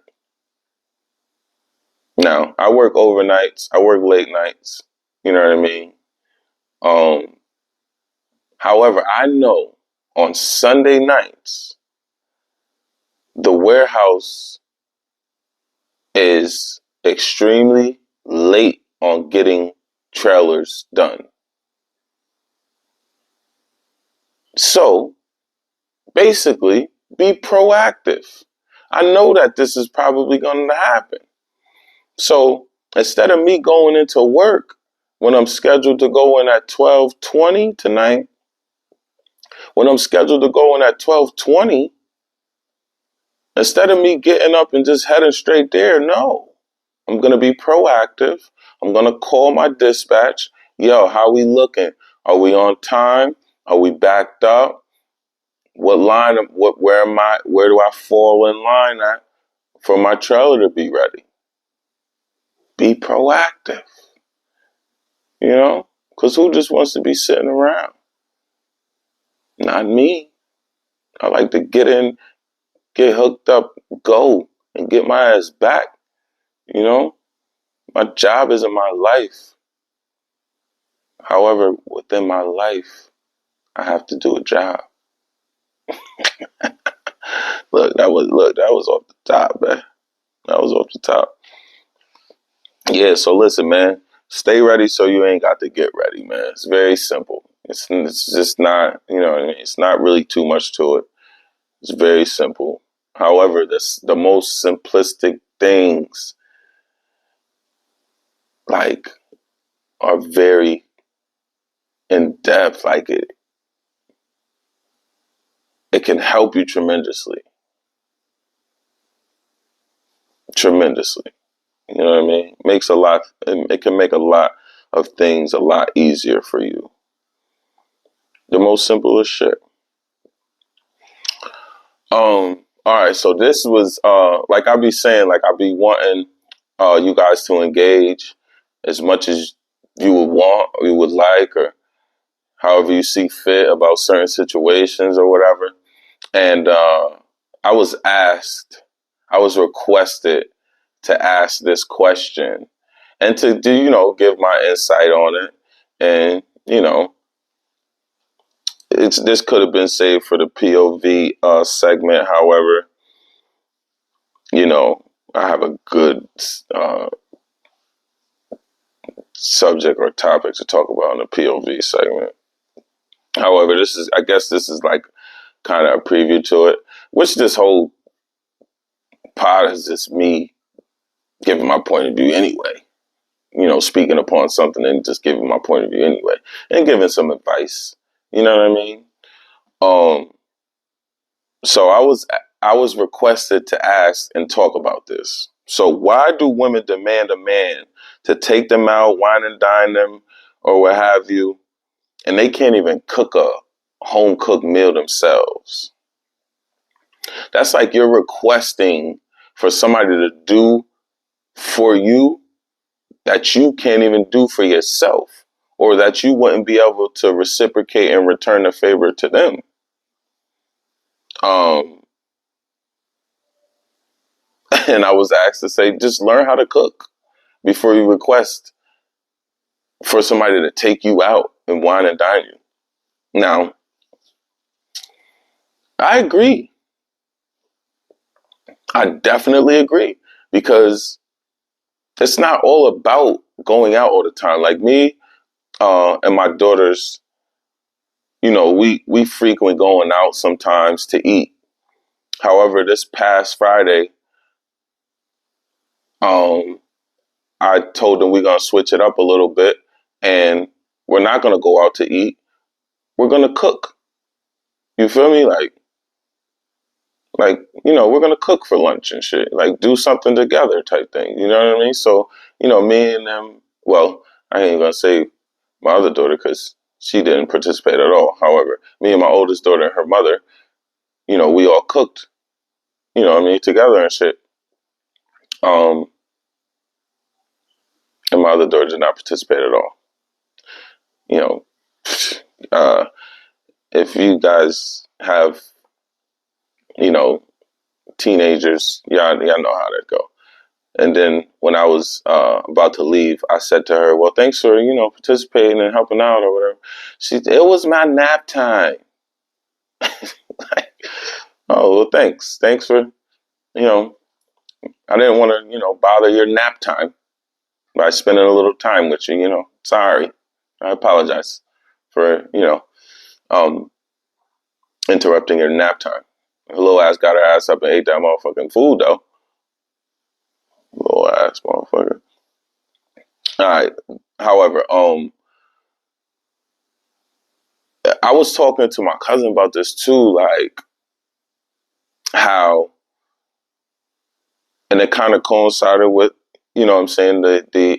Now, I work overnights. I work late nights. You know what I mean? However, I know on Sunday nights, the warehouse is extremely late on getting trailers done. So, basically, be proactive. I know that this is probably going to happen. So, instead of me going into work when I'm scheduled to go in at 12:20 tonight, when I'm scheduled to go in at 12:20, instead of me getting up and just heading straight there, no. I'm going to be proactive. I'm going to call my dispatch. Yo, how we looking? Are we on time? Are we backed up? Where do I fall in line at for my trailer to be ready? Be proactive. You know? Because who just wants to be sitting around? Not me. I like to get in, get hooked up, go, and get my ass back. You know? My job isn't my life. However, within my life, I have to do a job. That was off the top, man. That was off the top. Yeah, so listen, man. Stay ready so you ain't got to get ready, man. It's very simple. It's just not, you know what I mean? It's not really too much to it. It's very simple. However, the most simplistic things like are very in depth. Like it can help you tremendously. Tremendously. You know what I mean? It can make a lot of things a lot easier for you. The most simplest shit. All right, so this was like I be saying, like I be wanting you guys to engage as much as you would want or you would like or however you see fit about certain situations or whatever. And I was requested to ask this question and to do, give my insight on it. And, this could have been saved for the POV segment. However, I have a good subject or topic to talk about in the POV segment. However, I guess this is like kind of a preview to it, which this whole pod is just me giving my point of view anyway. Speaking upon something and just giving my point of view anyway and giving some advice. You know what I mean? So I was requested to ask and talk about this. So why do women demand a man to take them out, wine and dine them, or what have you, and they can't even cook a home cooked meal themselves? That's like you're requesting for somebody to do for you that you can't even do for yourself, or that you wouldn't be able to reciprocate and return the favor to them. And I was asked to say, just learn how to cook. before you request for somebody to take you out and wine and dine you. Now, I agree. I definitely agree, because it's not all about going out all the time. Like me and my daughters, you know, we frequently going out sometimes to eat. However, this past Friday, I told them we're gonna switch it up a little bit, and we're not gonna go out to eat. We're gonna cook. You feel me? Like, you know, we're gonna cook for lunch and shit. Like, do something together type thing. You know what I mean? So, you know, me and them. Well, I ain't gonna say my other daughter because she didn't participate at all. However, me and my oldest daughter and her mother, you know, we all cooked. You know what I mean? Together and shit. And my other daughter did not participate at all. You know, if you guys have, you know, teenagers, y'all know how that go. And then when I was about to leave, I said to her, well, thanks for, you know, participating and helping out or whatever. She said, it was my nap time. Like, oh, well, thanks. Thanks for, you know, I didn't want to, you know, bother your nap time by spending a little time with you, you know. Sorry. I apologize for, you know, interrupting your nap time. Her little ass got her ass up and ate that motherfucking food, though. Little ass motherfucker. All right. However, I was talking to my cousin about this too, like how, and it kind of coincided with, you know what I'm saying, the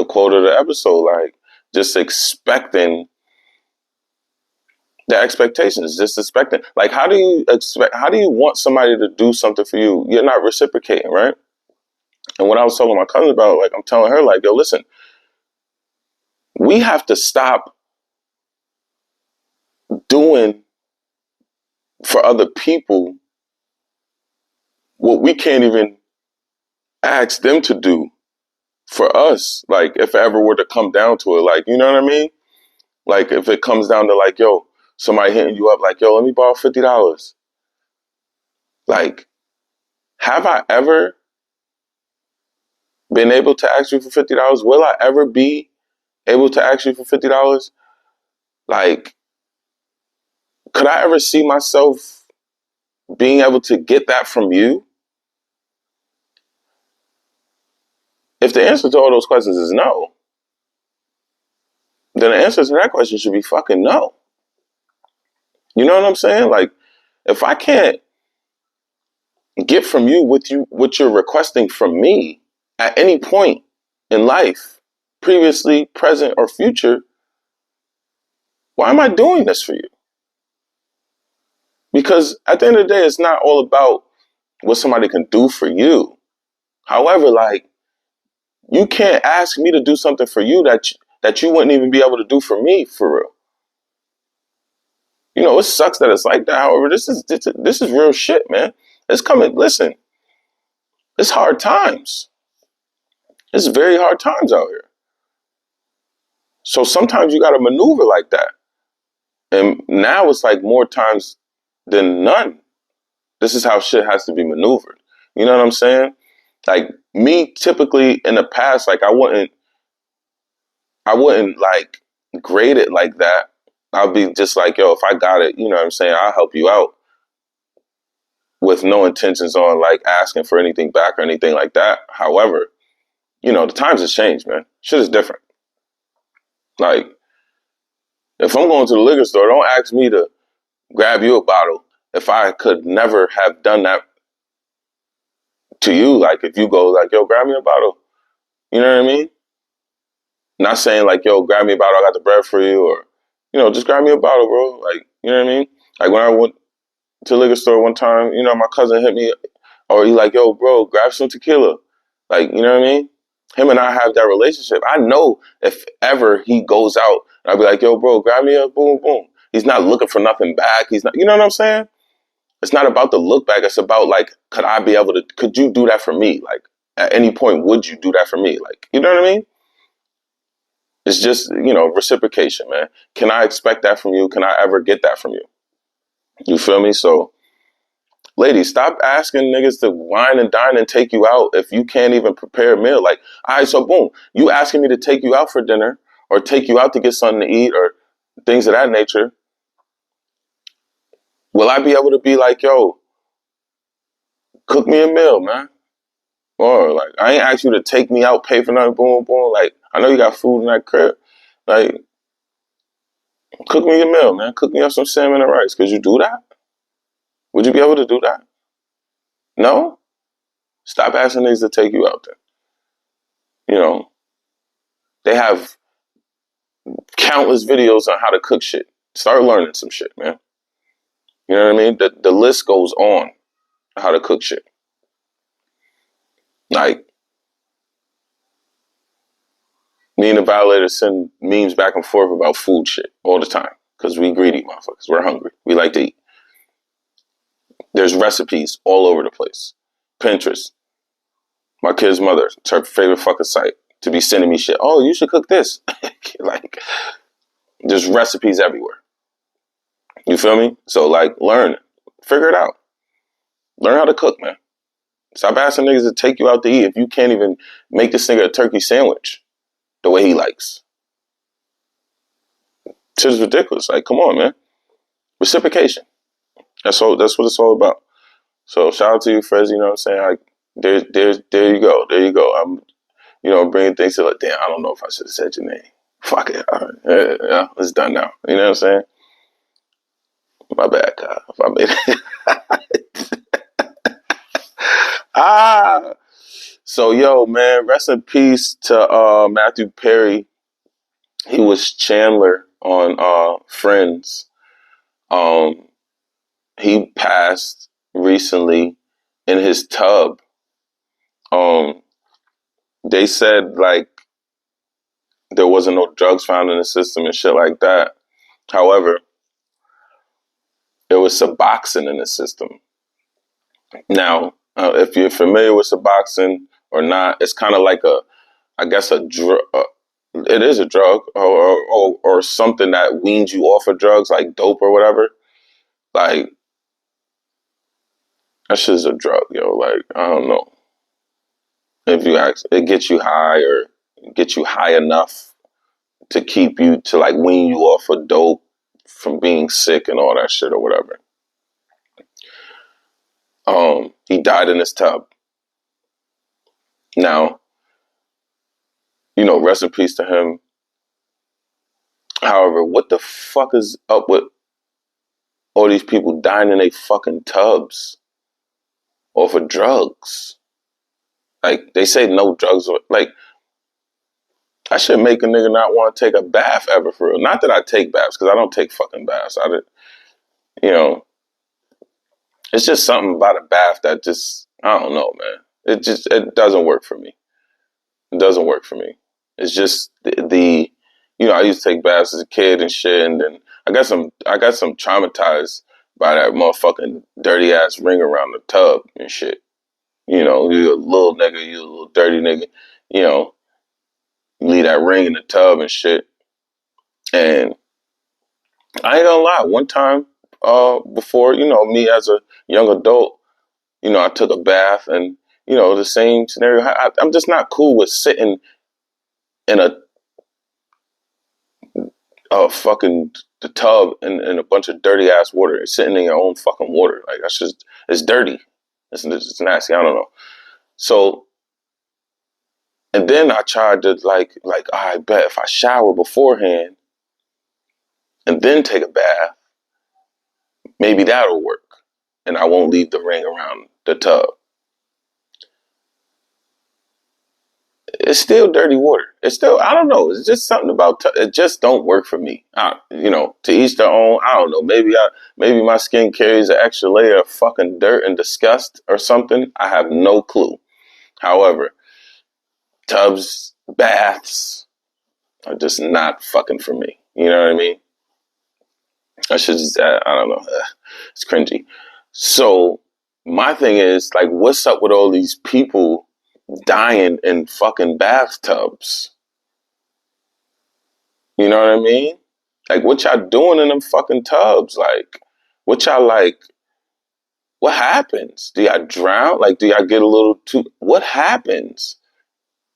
quote of the episode, like just expecting the expectations, just expecting. Like, how do you want somebody to do something for you? You're not reciprocating, right? And what I was telling my cousin about, like, I'm telling her, like, yo, listen, we have to stop doing for other people what we can't even ask them to do for us. Like, if it ever were to come down to it, like, you know what I mean? Like, if it comes down to, like, yo, somebody hitting you up, like, yo, let me borrow $50. Like, have I ever been able to ask you for $50? Will I ever be able to ask you for $50? Like, could I ever see myself being able to get that from you? If the answer to all those questions is no, then the answer to that question should be fucking no. You know what I'm saying? Like, if I can't get from you what you're requesting from me at any point in life, previously, present, or future, why am I doing this for you? Because at the end of the day, it's not all about what somebody can do for you. However, like, you can't ask me to do something for you that you wouldn't even be able to do for me, for real. You know, it sucks that it's like that. However, this is real shit, man. It's coming. Listen, it's hard times. It's very hard times out here. So sometimes you got to maneuver like that. And now it's like more times than none. This is how shit has to be maneuvered. You know what I'm saying? Like, me, typically in the past, like, I wouldn't like grade it like that. I'll be just like, yo, if I got it, you know what I'm saying, I'll help you out, with no intentions on like asking for anything back or anything like that. However, you know, the times has changed, man. Shit is different. Like, if I'm going to the liquor store, don't ask me to grab you a bottle if I could never have done that to you. Like, if you go like, yo, grab me a bottle, you know what I mean? Not saying like, yo, grab me a bottle, I got the bread for you, or, you know, just grab me a bottle, bro. Like, you know what I mean? Like, when I went to the liquor store one time, you know, my cousin hit me, or he like, yo, bro, grab some tequila. Like, you know what I mean? Him and I have that relationship. I know if ever he goes out, I'll be like, yo, bro, grab me a boom, boom. He's not looking for nothing back. He's not, you know what I'm saying? It's not about the look back. It's about like, could you do that for me? Like, at any point would you do that for me? Like, you know what I mean? It's just, reciprocation, man. Can I expect that from you? Can I ever get that from you? You feel me? So, ladies, stop asking niggas to wine and dine and take you out if you can't even prepare a meal. Like, all right, so boom, you asking me to take you out for dinner or take you out to get something to eat or things of that nature. Will I be able to be like, yo, cook me a meal, man? Or like, I ain't asked you to take me out, pay for nothing, boom, boom. Like, I know you got food in that crib. Like, cook me a meal, man. Cook me up some salmon and rice. Could you do that? Would you be able to do that? No? Stop asking niggas to take you out there. They have countless videos on how to cook shit. Start learning some shit, man. You know what I mean? The list goes on how to cook shit. Like, me and the Violator send memes back and forth about food shit all the time because we greedy motherfuckers. We're hungry. We like to eat. There's recipes all over the place. Pinterest. My kid's mother, it's her favorite fucking site to be sending me shit. Oh, you should cook this. Like, there's recipes everywhere. You feel me? So, like, learn. Figure it out. Learn how to cook, man. Stop asking niggas to take you out to eat if you can't even make this nigga a turkey sandwich the way he likes. Shit is ridiculous. Like, come on, man. Reciprocation. That's all. That's what it's all about. So, shout out to you, Fez. You know what I'm saying? Like, there you go. There you go. I'm, bringing things to like, damn, I don't know if I should have said your name. Fuck it. All right. Yeah, it's done now. You know what I'm saying? My bad, Kyle. If I made it. So, yo, man, rest in peace to Mathew Perry. He was Chandler on Friends. He passed recently in his tub. They said, like, there wasn't no drugs found in the system and shit like that. However, there was Suboxone in the system. Now, if you're familiar with Suboxone or not, it's kind of like a drug. It is a drug or something that weans you off of drugs, like dope or whatever. Like, that shit's a drug, yo. Like, I don't know. If you ask, it gets you high or get you high enough to keep you, to like wean you off of dope from being sick and all that shit or whatever. He died in his tub. Now, rest in peace to him. However, what the fuck is up with all these people dying in their fucking tubs off of drugs? Like, they say no drugs. Like, I should make a nigga not want to take a bath ever, for real. Not that I take baths, because I don't take fucking baths. It's just something about a bath that just, I don't know, man. It doesn't work for me. It doesn't work for me. It's just I used to take baths as a kid and shit, and then I got some traumatized by that motherfucking dirty ass ring around the tub and shit. You're a little nigga, you a little dirty nigga, you leave that ring in the tub and shit. And I ain't gonna lie, one time, before, me as a young adult, I took a bath and, the same scenario. I'm just not cool with sitting in a fucking the tub in a bunch of dirty ass water and sitting in your own fucking water. Like, that's just, it's dirty. It's nasty. I don't know. So, and then I tried to like, I bet if I shower beforehand and then take a bath, maybe that'll work. And I won't leave the ring around the tub. It's still dirty water. It's still, I don't know. It's just something about it just don't work for me. To each their own. I don't know. Maybe my skin carries an extra layer of fucking dirt and disgust or something. I have no clue. However, tubs, baths are just not fucking for me. You know what I mean? I should just, I don't know. It's cringy. So my thing is, like, what's up with all these people dying in fucking bathtubs. You know what I mean? Like, what y'all doing in them fucking tubs? Like, what y'all like? What happens? Do y'all drown? Like, do y'all get a little too? What happens?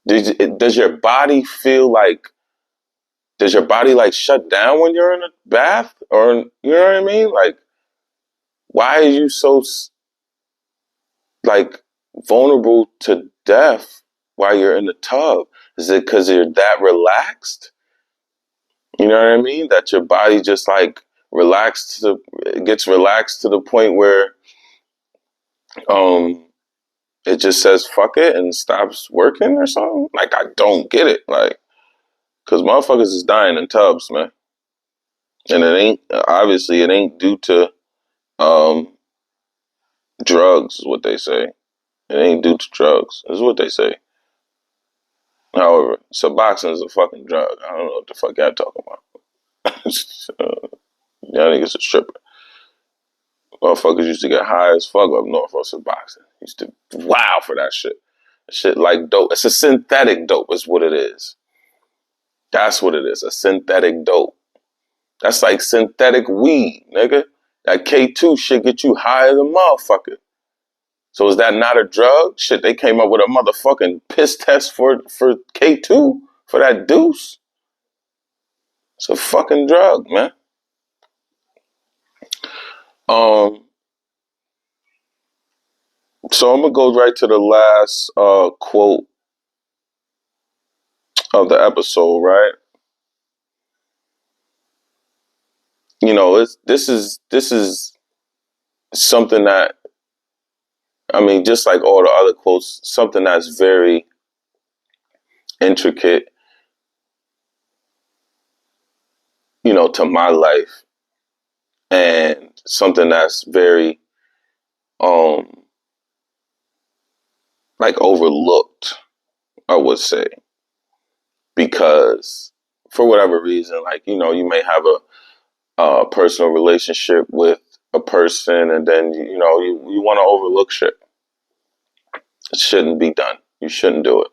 Does your body feel like? Does your body like shut down when you're in a bath? Or you know what I mean? Like, why are you so like vulnerable to death while you're in the tub? Is it because you're that relaxed? You know what I mean? That your body just like gets relaxed to the point where it just says fuck it and stops working or something? Like, I don't get it. Like, because motherfuckers is dying in tubs, man. And it ain't due to drugs, is what they say. It ain't due to drugs, is what they say. However, Suboxone is a fucking drug. I don't know what the fuck y'all talking about. Y'all niggas a stripper. Motherfuckers used to get high as fuck up north on Suboxone. Used to wow for that shit. Shit like dope. It's a synthetic dope is what it is. That's what it is. A synthetic dope. That's like synthetic weed, nigga. That K2 shit get you high as a motherfucker. So is that not a drug? Shit, they came up with a motherfucking piss test for K2 for that deuce. It's a fucking drug, man. So I'm gonna go right to the last quote of the episode, right? You know, this is something that, I mean, just like all the other quotes, something that's very intricate, you know, to my life, and something that's very like overlooked, I would say, because for whatever reason, like, you know, you may have a personal relationship with a person, and then you know you want to overlook shit. It shouldn't be done. You shouldn't do it.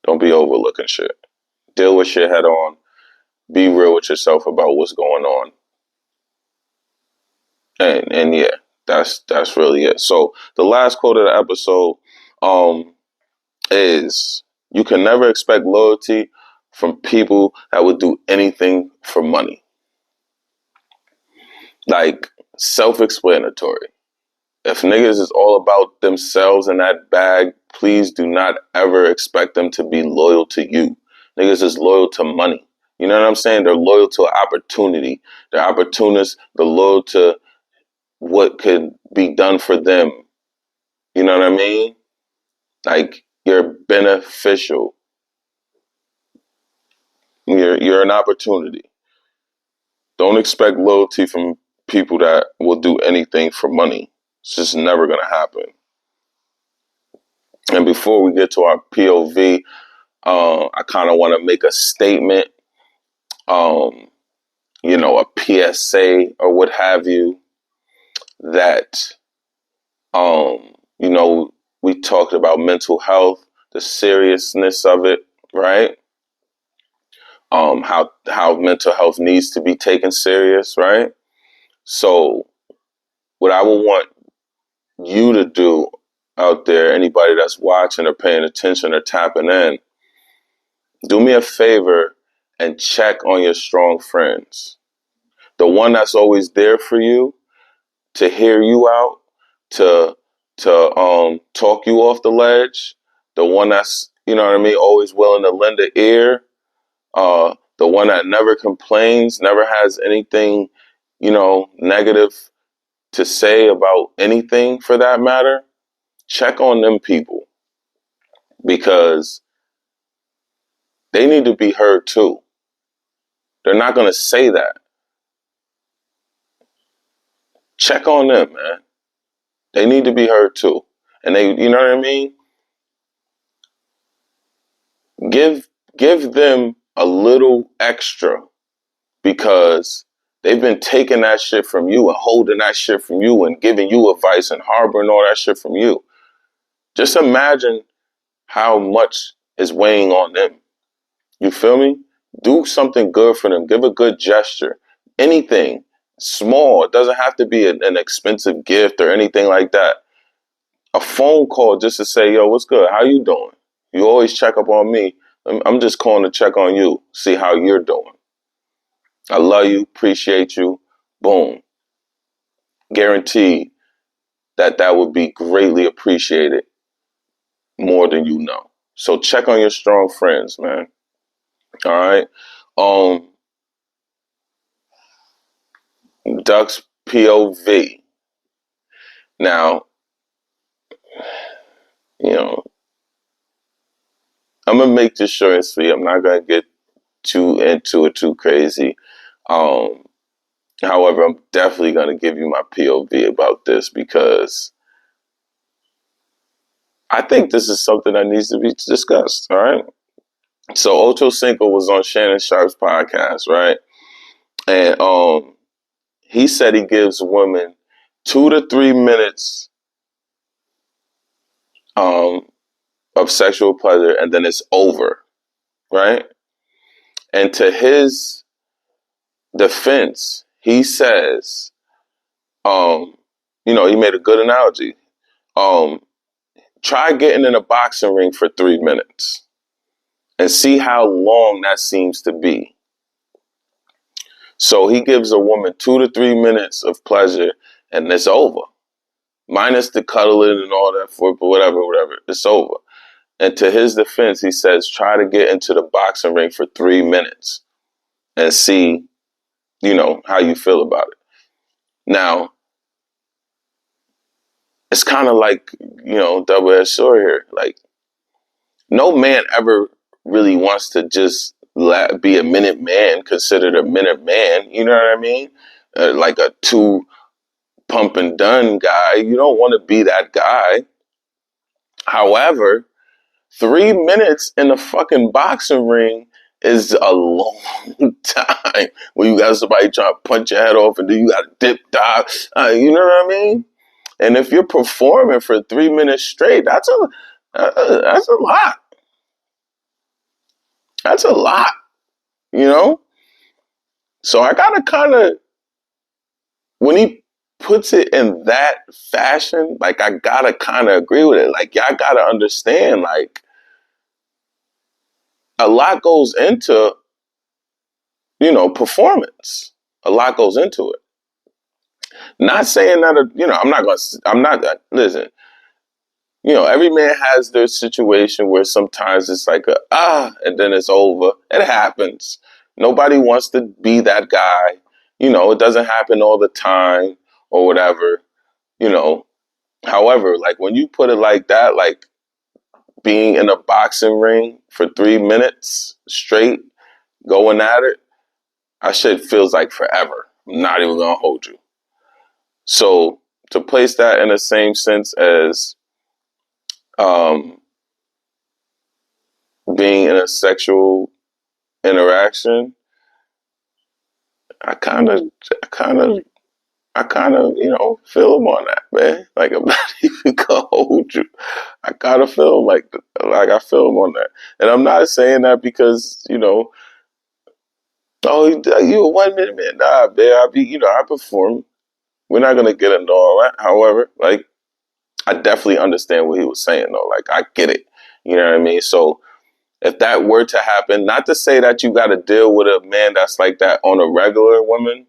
Don't be overlooking shit. Deal with shit head on. Be real with yourself about what's going on. And yeah, that's really it. So the last quote of the episode is, you can never expect loyalty from people that would do anything for money. Like, self-explanatory. If niggas is all about themselves in that bag, please do not ever expect them to be loyal to you. Niggas is loyal to money. You know what I'm saying? They're loyal to an opportunity. They're opportunists. They're loyal to what could be done for them. You know what I mean? Like, you're beneficial. You're an opportunity. Don't expect loyalty from people that will do anything for money. It's just never going to happen. And before we get to our POV, I kind of want to make a statement, you know, a PSA or what have you, that, you know, we talked about mental health, the seriousness of it, right? How mental health needs to be taken serious, right? So what I would want you to do out there, anybody that's watching or paying attention or tapping in, do me a favor and check on your strong friends. The one that's always there for you, to hear you out, to talk you off the ledge. The one that's, you know what I mean, always willing to lend an ear. The one that never complains, never has anything, you know, negative to say about anything for that matter. Check on them people, because they need to be heard too. They're not going to say that. Check on them, man. They need to be heard too. And they, you know what I mean? Give them a little extra, because they've been taking that shit from you and holding that shit from you and giving you advice and harboring all that shit from you. Just imagine how much is weighing on them. You feel me? Do something good for them. Give a good gesture. Anything small. It doesn't have to be an expensive gift or anything like that. A phone call just to say, yo, what's good? How you doing? You always check up on me. I'm just calling to check on you, see how you're doing. I love you, appreciate you. Boom. Guaranteed that would be greatly appreciated more than you know. So check on your strong friends, man. All right. Duck's POV. Now, you know, I'm gonna make this short and sweet. I'm not gonna get too into it too crazy. However, I'm definitely gonna give you my POV about this because I think this is something that needs to be discussed. All right. So Ocho Cinco was on Shannon Sharp's podcast, right? And he said he gives women 2 to 3 minutes of sexual pleasure and then it's over, right? And to his defense, he says, he made a good analogy. Try getting in a boxing ring for 3 minutes and see how long that seems to be. So he gives a woman 2 to 3 minutes of pleasure and it's over. Minus the cuddling and all that but whatever, it's over. And to his defense, he says, try to get into the boxing ring for 3 minutes and see, how you feel about it. Now, it's kind of like, double-edged sword here. Like, no man ever really wants to just be a minute man, considered a minute man. You know what I mean? Like a 2 pump and done guy. You don't want to be that guy. However, 3 minutes in a fucking boxing ring is a long time when you got somebody trying to punch your head off and then you got to dip, dive. You know what I mean? And if you're performing for 3 minutes straight, that's a lot. That's a lot, So I gotta kind of, when he puts it in that fashion, like I gotta kind of agree with it. Like y'all gotta understand, like a lot goes into, performance. A lot goes into it. Not saying that, listen, every man has their situation where sometimes it's like and then it's over. It happens. Nobody wants to be that guy. It doesn't happen all the time or whatever, However, like when you put it like that, like being in a boxing ring for 3 minutes straight, going at it, that shit feels like forever. I'm not even gonna hold you. So to place that in the same sense as being in a sexual interaction, I kind of, feel him on that, man. Like I'm not even gonna hold you. I kind of feel him like I feel him on that, and I'm not saying that because oh, you a 1 minute man. Nah, man. I perform. We're not gonna get into all that. However, like I definitely understand what he was saying though. Like I get it. You know what I mean? So if that were to happen, not to say that you got to deal with a man that's like that on a regular woman.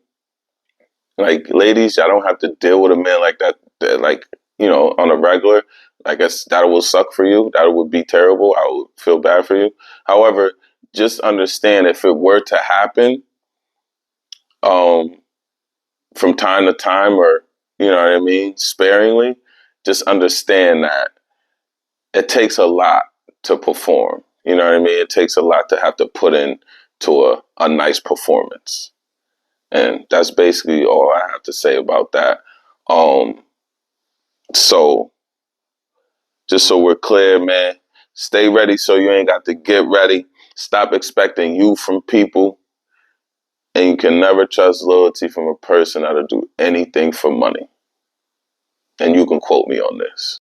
Like ladies, y'all don't have to deal with a man like that like, on a regular. I guess that will suck for you. That would be terrible. I would feel bad for you. However, just understand if it were to happen, from time to time or, sparingly, just understand that it takes a lot to perform. You know what I mean? It takes a lot to have to put in to a nice performance. And that's basically all I have to say about that. So just so we're clear, man, stay ready so you ain't got to get ready. Stop expecting you from people. And you can never trust loyalty from a person that'll do anything for money. And you can quote me on this.